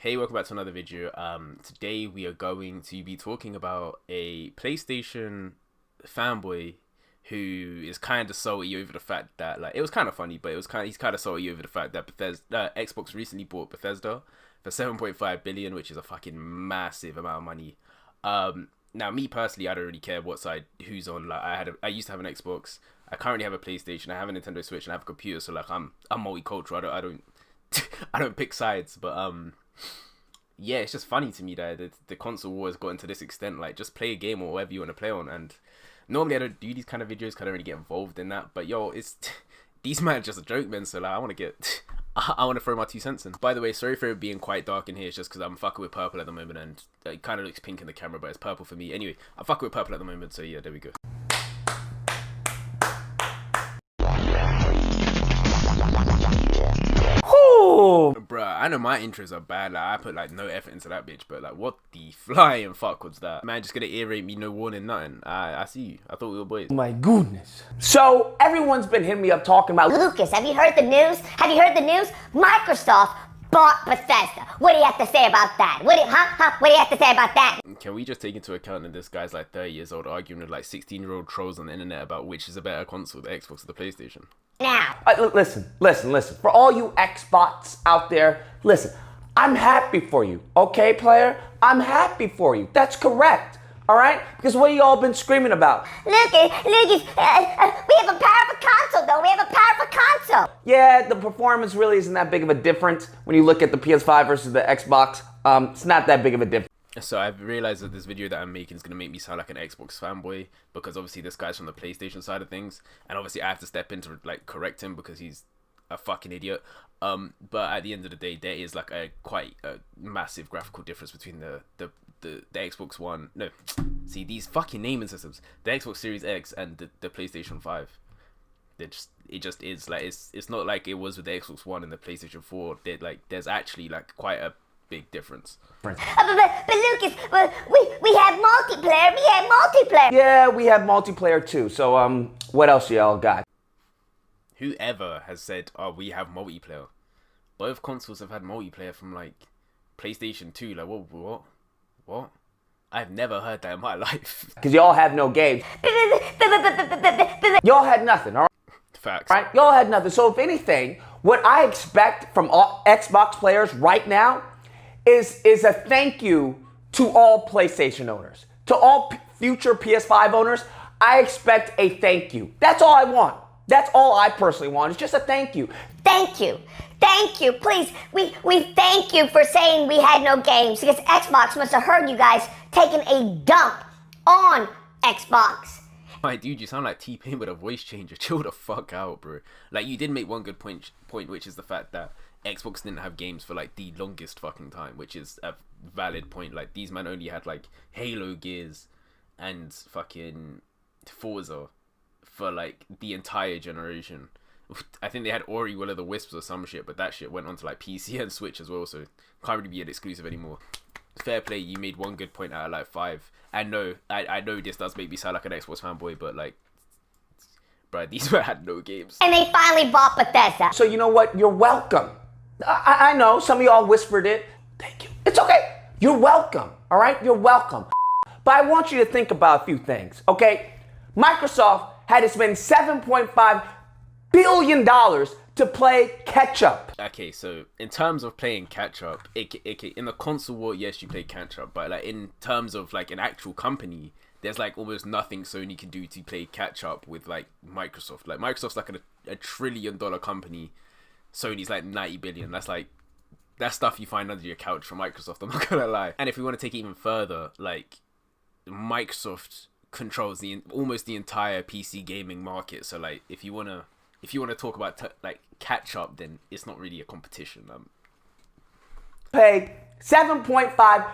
Hey, welcome back to another video. Today we are going to be talking about a PlayStation fanboy who is kind of salty over the fact that, like, it was kind of funny, but he's kind of salty over the fact that Xbox recently bought Bethesda for 7.5 billion, which is a fucking massive amount of money. Now me personally, I don't really care what side who's on. Like, I used to have an Xbox. I currently have a PlayStation. I have a Nintendo Switch, and I have a computer. So like, I'm multicultural. I don't I don't pick sides, but yeah, it's just funny to me that the console war has gotten to this extent. Like, just play a game or whatever you want to play on. And normally I don't do these kind of videos, cause I don't really get involved in that. But yo, it's these man are just a joke, man. So like, I want to throw my 2 cents in. By the way, sorry for it being quite dark in here. It's just because I'm fucking with purple at the moment, and it kind of looks pink in the camera, but it's purple for me. Anyway, I'm fucking with purple at the moment, so yeah, there we go. Bruh, I know my intros are bad. Like, I put like no effort into that bitch, but like, what the flying fuck was that? Man, just gonna earrate me, no warning, nothing. I see you. I thought we were boys. Oh my goodness. So everyone's been hitting me up talking about, Lucas, have you heard the news? Have you heard the news? Microsoft bought Bethesda. What do you have to say about that? What do you have to say about that? Can we just take into account that this guy's like 30 years old arguing with like 16-year-old trolls on the internet about which is a better console, the Xbox or the PlayStation? Now. Listen. For all you Xbox out there, listen. I'm happy for you, okay, player? I'm happy for you. That's correct, all right? Because what have you all been screaming about? Lucas, we have a powerful console, though. We have a powerful console. Yeah, the performance really isn't that big of a difference when you look at the PS5 versus the Xbox. It's not that big of a difference. So I've realized that this video that I'm making is going to make me sound like an Xbox fanboy, because obviously this guy's from the PlayStation side of things, and obviously I have to step in to like correct him because he's a fucking idiot. But at the end of the day, there is like quite a massive graphical difference between the Xbox One. No, see, these fucking naming systems, the Xbox Series X and the PlayStation 5. It just is like, it's not like it was with the Xbox One and the PlayStation 4. There's actually like quite a big difference. But Lucas, we have multiplayer. Yeah, we have multiplayer too. So what else y'all got? Whoever has said, oh, we have multiplayer? Both consoles have had multiplayer from like PlayStation 2. Like, what? I've never heard that in my life. Because y'all have no games. Y'all had nothing, all right? Facts. Right? Y'all had nothing. So if anything, what I expect from all Xbox players right now is a thank you to all PlayStation owners. To all future PS5 owners, I expect a thank you. That's all I want. That's all I personally want. It's just a thank you. Thank you. Please, we thank you for saying we had no games, because Xbox must have heard you guys taking a dump on Xbox. My dude, you sound like T-Pain with a voice changer. Chill the fuck out, bro. Like, you did make one good point, which is the fact that Xbox didn't have games for like the longest fucking time, which is a valid point. Like, these men only had like Halo, Gears, and fucking Forza for like the entire generation. I think they had Ori, Will of the Wisps or some shit, but that shit went on to like PC and Switch as well, so can't really be an exclusive anymore. Fair play, you made one good point out of like 5. And no, I know this does make me sound like an Xbox fanboy, but like, bruh, these had no games. And they finally bought Bethesda. So you know what? You're welcome. I know some of y'all whispered it. Thank you. It's okay. You're welcome. All right? You're welcome. But I want you to think about a few things, okay? Microsoft had to spend $7.5 billion to play catch up. Okay, so in terms of playing catch up, in the console war, yes, you play catch up, but like in terms of like an actual company, there's like almost nothing Sony can do to play catch up with like Microsoft. Like, Microsoft's like a $1 trillion company. Sony's like 90 billion. That's stuff you find under your couch from Microsoft, I'm not gonna lie. And if we want to take it even further, like, Microsoft controls almost the entire PC gaming market. So like, if you wanna talk about like catch up, then it's not really a competition. Pay $7.5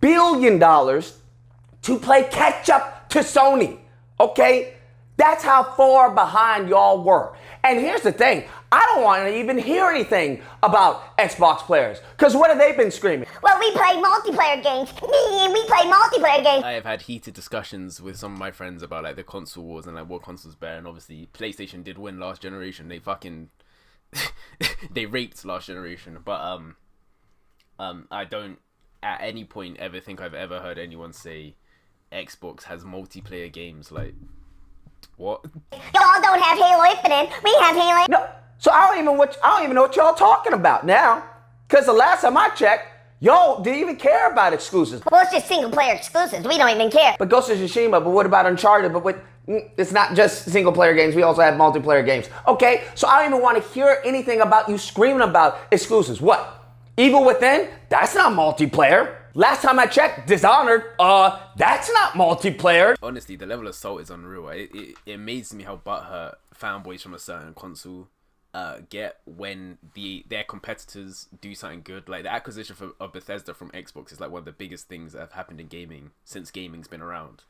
billion to play catch up to Sony, okay? That's how far behind y'all were. And here's the thing, I don't want to even hear anything about Xbox players, because what have they been screaming? Well, we play multiplayer games. We play multiplayer games. I have had heated discussions with some of my friends about like the console wars and like what console's better, and obviously PlayStation did win last generation. They fucking they raped last generation, but I don't at any point ever think I've ever heard anyone say Xbox has multiplayer games. Like, what? Y'all don't have Halo Infinite. We have Halo. No, so I don't even know what y'all talking about now. Because the last time I checked, y'all didn't even care about exclusives. Well, it's just single player exclusives. We don't even care. But Ghost of Tsushima, but what about Uncharted? It's not just single player games. We also have multiplayer games. Okay, so I don't even want to hear anything about you screaming about exclusives. What? Evil Within? That's not multiplayer. Last time I checked, Dishonored, that's not multiplayer. Honestly, the level of salt is unreal. It amazes me how butthurt fanboys from a certain console get when their competitors do something good. Like the acquisition of Bethesda from Xbox is like one of the biggest things that have happened in gaming since gaming's been around.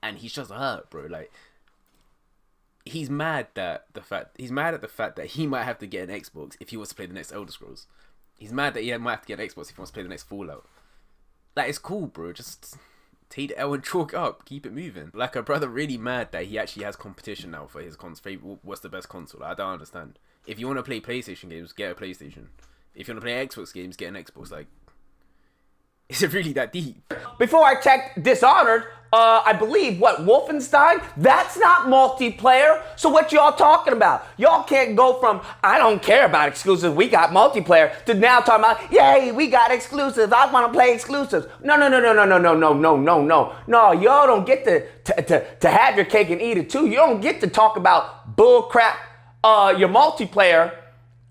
And he's just hurt, bro. Like, he's mad at the fact that he might have to get an Xbox if he wants to play the next Elder Scrolls. He's mad that he might have to get an Xbox if he wants to play the next Fallout. Like, it's cool, bro. Just take the L and chalk up. Keep it moving. Like, a brother really mad that he actually has competition now for his favorite. What's the best console? I don't understand. If you want to play PlayStation games, get a PlayStation. If you want to play Xbox games, get an Xbox. Like, is it really that deep? Before I checked Dishonored, I believe, Wolfenstein? That's not multiplayer. So what y'all talking about? Y'all can't go from, I don't care about exclusives, we got multiplayer, to now talking about, yay, we got exclusives, I want to play exclusives. No. No, y'all don't get to have your cake and eat it too. You don't get to talk about bull crap, your multiplayer,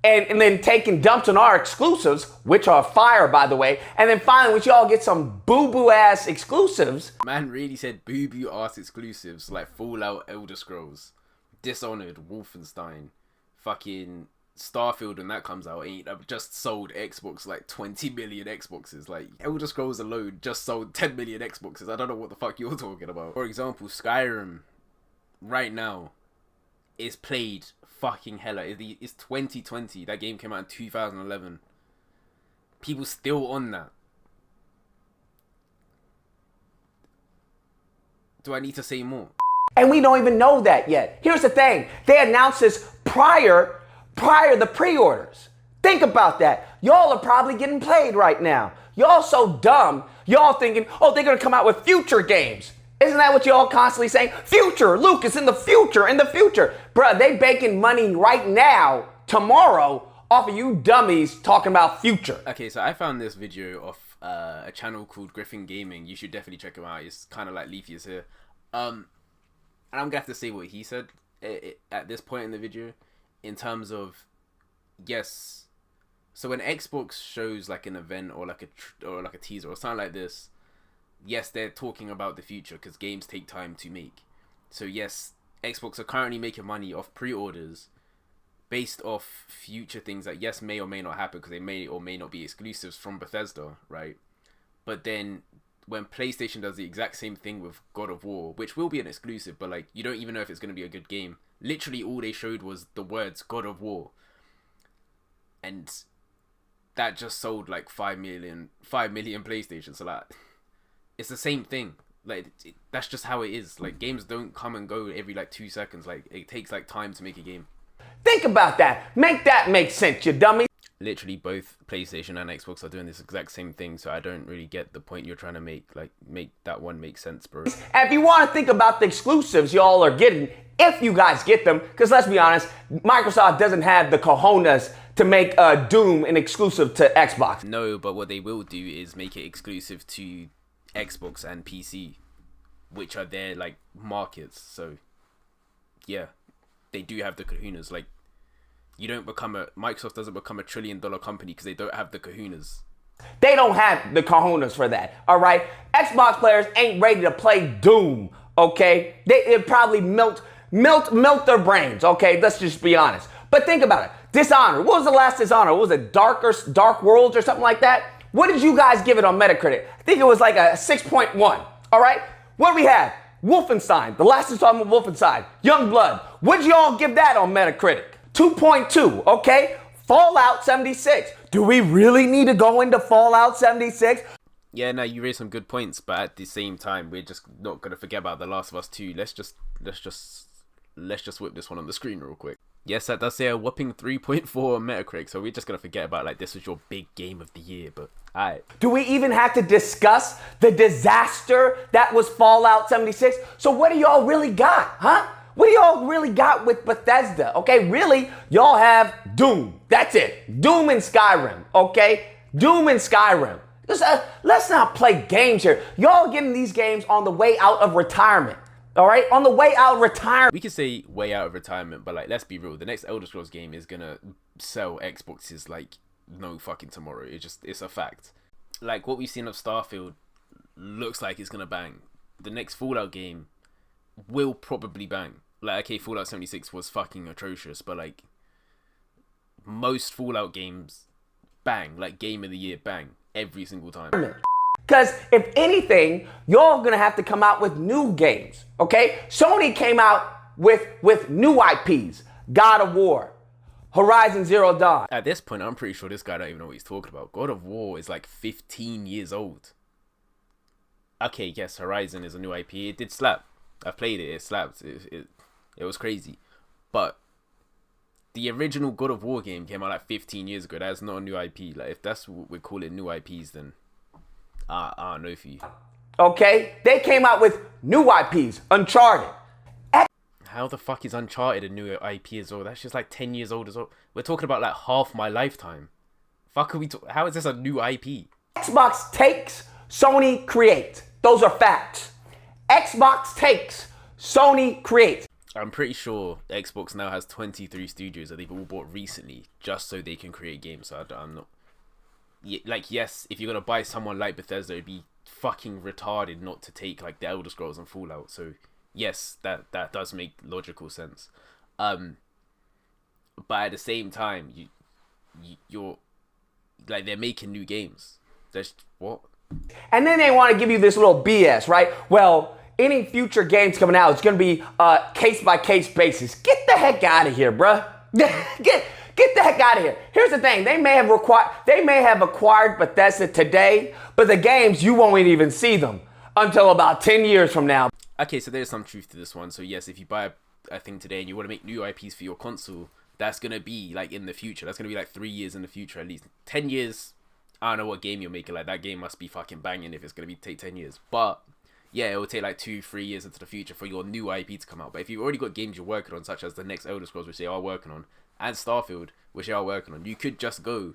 and then taking dumps on our exclusives, which are fire, by the way. And then finally, when y'all get some boo-boo ass exclusives. Man really said boo-boo ass exclusives like Fallout, Elder Scrolls, Dishonored, Wolfenstein, fucking Starfield when that comes out. I've just sold Xbox like 20 million Xboxes. Like, Elder Scrolls alone just sold 10 million Xboxes. I don't know what the fuck you're talking about. For example, Skyrim right now is played fucking hella. It's 2020. That game came out in 2011. People still on that. Do I need to say more? And we don't even know that yet. Here's the thing. They announced this prior the pre-orders. Think about that. Y'all are probably getting played right now. Y'all so dumb. Y'all thinking, oh, they're going to come out with future games. Isn't that what y'all constantly saying? Future, Lucas, in the future, in the future. Bruh, they baking money right now, tomorrow, off of you dummies talking about future. Okay, so I found this video of a channel called Griffin Gaming. You should definitely check him out. It's kind of like Leafy's here. And I'm going to have to say what he said at this point in the video in terms of, yes. So when Xbox shows like an event or like a teaser or something like this, yes, they're talking about the future because games take time to make. So yes, Xbox are currently making money off pre-orders based off future things that, yes, may or may not happen because they may or may not be exclusives from Bethesda, right? But then when PlayStation does the exact same thing with God of War, which will be an exclusive, but like you don't even know if it's going to be a good game. Literally all they showed was the words God of War. And that just sold like 5 million PlayStations. So like, it's the same thing. Like, that's just how it is. Like, games don't come and go every like 2 seconds. Like, it takes like time to make a game. Think about that. Make that make sense, you dummy. Literally both PlayStation and Xbox are doing this exact same thing, so I don't really get the point you're trying to make. Like, make that one make sense, bro. And if you want to think about the exclusives y'all are getting, if you guys get them, because let's be honest, Microsoft doesn't have the cojones to make Doom an exclusive to Xbox. No, but what they will do is make it exclusive to Xbox and PC, which are their like markets. So yeah, they do have the kahunas. Like, Microsoft doesn't become $1 trillion company because they don't have the kahunas. They don't have the kahunas for that, all right? Xbox players ain't ready to play Doom, okay? They probably melt their brains, okay? Let's just be honest. But think about it. Dishonored. What was the last Dishonored? What was it, Dark Worlds or something like that? What did you guys give it on Metacritic? I think it was like a 6.1, all right? What do we have? Wolfenstein, the last installment of Wolfenstein, Youngblood. What did y'all give that on Metacritic? 2.2, okay? Fallout 76. Do we really need to go into Fallout 76? Yeah, no, you raised some good points, but at the same time, we're just not gonna forget about The Last of Us 2. Let's just whip this one on the screen real quick. Yes, that does say a whopping 3.4 on Metacritic, so we're just gonna forget about like this was your big game of the year, but alright. Do we even have to discuss the disaster that was Fallout 76? So what do y'all really got, huh? What do y'all really got with Bethesda? Okay, really, y'all have Doom. That's it. Doom and Skyrim, okay? Doom and Skyrim. Let's not play games here. Y'all getting these games on the way out of retirement. All right, on the way out of retirement. We could say way out of retirement, but like, let's be real. The next Elder Scrolls game is gonna sell Xboxes like no fucking tomorrow. It's a fact. Like what we've seen of Starfield looks like it's gonna bang. The next Fallout game will probably bang. Like, okay, Fallout 76 was fucking atrocious, but like most Fallout games bang. Like Game of the Year bang every single time. Because if anything, y'all gonna have to come out with new games, okay? Sony came out with new IPs, God of War, Horizon Zero Dawn. At this point, I'm pretty sure this guy don't even know what he's talking about. God of War is like 15 years old. Okay, yes, Horizon is a new IP. It did slap. I played it. It slapped. It was crazy. But the original God of War game came out like 15 years ago. That's not a new IP. Like, if that's what we call it, new IPs, then I don't know for you. Okay, they came out with new IPs, Uncharted. How the fuck is Uncharted a new IP as well? That's just like 10 years old as well. We're talking about like half my lifetime. Fuck are we how is this a new IP? Xbox takes, Sony creates. Those are facts. Xbox takes, Sony creates. I'm pretty sure Xbox now has 23 studios that they've all bought recently just so they can create games. So I'm not... Like, yes, if you're going to buy someone like Bethesda, it'd be fucking retarded not to take like the Elder Scrolls and Fallout. So yes, that does make logical sense. But at the same time, you're like, they're making new games. That's what? And then they want to give you this little BS, right? Well, any future games coming out, it's going to be case by case basis. Get the heck out of here, bruh. Get the heck out of here. Here's the thing. They may have acquired Bethesda today, but the games, you won't even see them until about 10 years from now. Okay, so there's some truth to this one. So yes, if you buy a thing today and you want to make new IPs for your console, that's going to be like in the future. That's going to be like 3 years in the future at least. 10 years, I don't know what game you're making. Like, that game must be fucking banging if it's going to take 10 years. But yeah, it will take like 2-3 years into the future for your new IP to come out. But if you've already got games you're working on, such as the next Elder Scrolls, which they are working on, and Starfield, which they are working on, you could just go,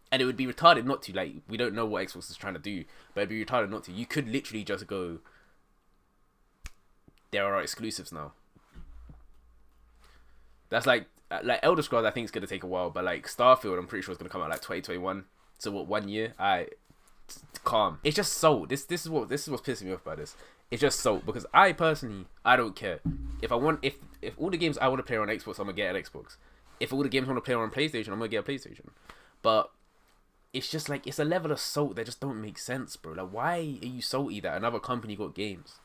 and it would be retarded not to. Like, we don't know what Xbox is trying to do, but it'd be retarded not to. You could literally just go, there are exclusives now. That's like Elder Scrolls, I think it's going to take a while, but like Starfield, I'm pretty sure it's going to come out like 2021. So what, 1 year? Calm. It's just sold. This is what's pissing me off about this. It's just sold, because I personally, I don't care. If all the games I want to play on Xbox, I'm going to get an Xbox. If all the games I want to play on PlayStation, I'm going to get a PlayStation. But it's just like, it's a level of salt that just don't make sense, bro. Like, why are you salty that another company got games?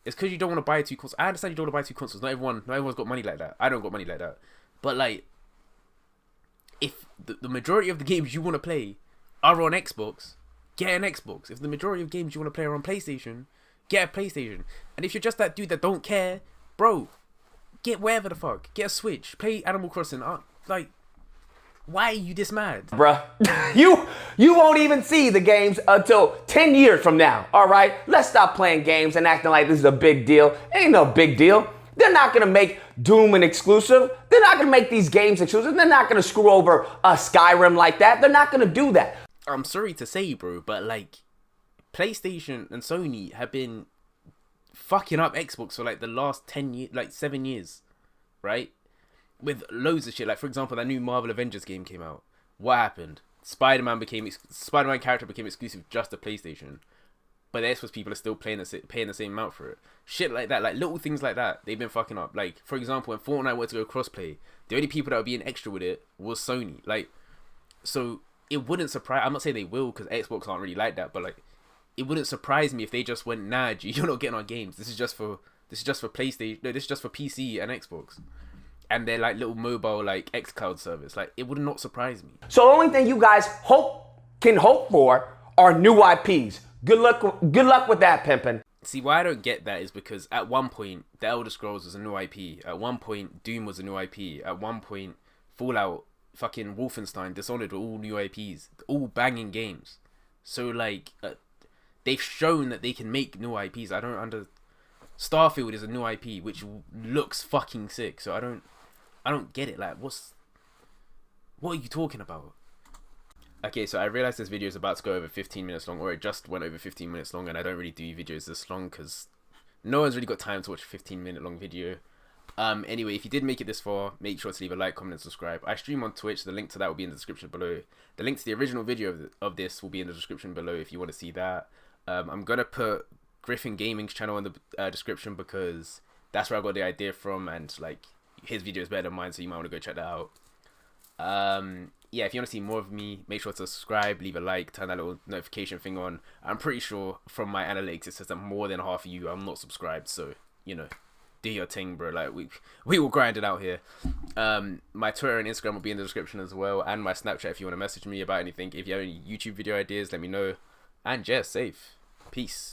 It's because you don't want to buy two consoles. I understand you don't want to buy two consoles. Not everyone's got money like that. I don't got money like that. But like, if the majority of the games you want to play are on Xbox, get an Xbox. If the majority of games you want to play are on PlayStation, get a PlayStation. And if you're just that dude that don't care, bro, get wherever the fuck. Get a Switch. Play Animal Crossing. Like, why are you this mad? Bruh, you won't even see the games until 10 years from now, all right? Let's stop playing games and acting like this is a big deal. It ain't no big deal. They're not going to make Doom an exclusive. They're not going to make these games exclusive. They're not going to screw over Skyrim like that. They're not going to do that. I'm sorry to say, bro, but like, PlayStation and Sony have been fucking up Xbox for like the last 10 years, like 7 years, right? With loads of shit. Like, for example, that new Marvel Avengers game came out. What happened? Spider-Man character became exclusive just to PlayStation. But they're supposed people are still paying the same amount for it. Shit like that, like little things like that, they've been fucking up. Like, for example, when Fortnite went to go crossplay, the only people that were being extra with it was Sony. Like, so it wouldn't surprise. I'm not saying they will, because Xbox aren't really like that. But like, it wouldn't surprise me if they just went, nah, G, you're not getting our games. This is just for PlayStation. No, this is just for PC and Xbox. And they're like little mobile like xCloud service. Like, it would not surprise me. So the only thing you guys can hope for are new IPs. Good luck with that, pimpin'. See, why I don't get that is because at one point, The Elder Scrolls was a new IP. At one point, Doom was a new IP. At one point, Fallout, fucking Wolfenstein, Dishonored were all new IPs. All banging games. So, like, they've shown that they can make new IPs. Starfield is a new IP, which looks fucking sick. So I don't get it. Like, what are you talking about? Okay, so I realized this video is about to go over 15 minutes long, or it just went over 15 minutes long, and I don't really do videos this long because no one's really got time to watch a 15-minute long video. Anyway, if you did make it this far, make sure to leave a like, comment, and subscribe. I stream on Twitch. The link to that will be in the description below. The link to the original video of this will be in the description below if you want to see that. I'm going to put Griffin Gaming's channel in the description because that's where I got the idea from, and like his video is better than mine, so you might want to go check that out. Yeah, if you want to see more of me, make sure to subscribe, leave a like, turn that little notification thing on. I'm pretty sure from my analytics it says that more than half of you I'm not subscribed, so you know, do your thing, bro. Like we will grind it out here. My Twitter and Instagram will be in the description as well, and my Snapchat if you want to message me about anything. If you have any YouTube video ideas, let me know. And yeah, safe. Peace.